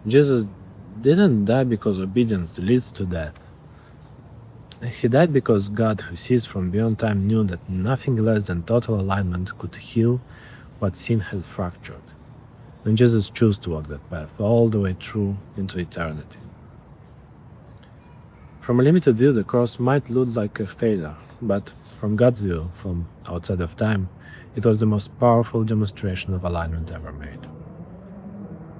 Jesus didn't die because obedience leads to death. He died because God, who sees from beyond time, knew that nothing less than total alignment could heal what sin had fractured. And Jesus chose to walk that path all the way through into eternity. From a limited view, the cross might look like a failure, but from God's view, from outside of time, it was the most powerful demonstration of alignment ever made.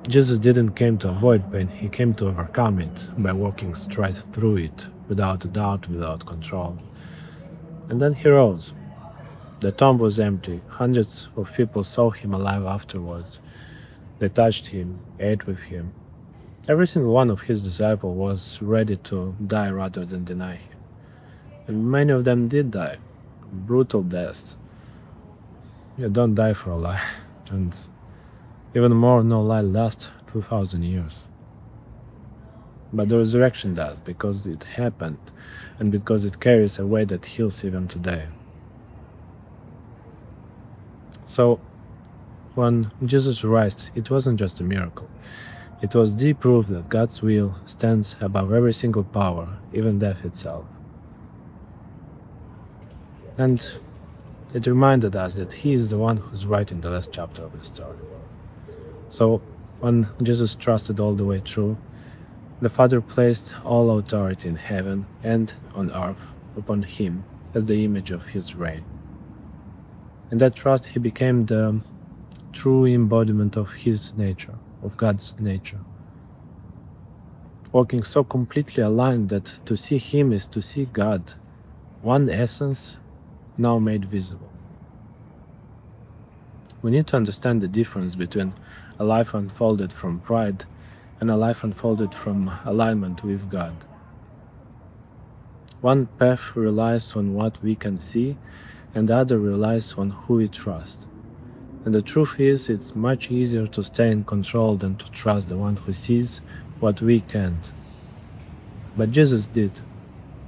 Jesus didn't come to avoid pain, he came to overcome it by walking straight through it, without a doubt, without control. And then he rose. The tomb was empty. Hundreds of people saw him alive afterwards. They touched him, ate with him. Every single one of his disciples was ready to die rather than deny him. And many of them did die. Brutal deaths. You don't die for a lie. And even more, no lie lasts 2,000 years. But the resurrection does, because it happened, and because it carries a weight that heals even today. So, when Jesus rose, it wasn't just a miracle. It was the proof that God's will stands above every single power, even death itself. And it reminded us that He is the one who's writing the last chapter of the story. So, when Jesus trusted all the way through, the Father placed all authority in heaven and on earth upon Him as the image of His reign. In that trust, He became the true embodiment of His nature, of God's nature. Walking so completely aligned that to see Him is to see God, one essence now made visible. We need to understand the difference between a life unfolded from pride and a life unfolded from alignment with God. One path relies on what we can see, and the other relies on who we trust. And the truth is, it's much easier to stay in control than to trust the one who sees what we can't. But Jesus did.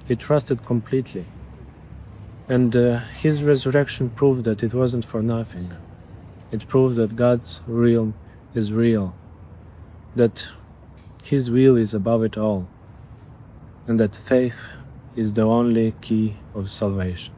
He trusted completely. And His resurrection proved that it wasn't for nothing. It proved that God's realm is real, that His will is above it all, and that faith is the only key of salvation.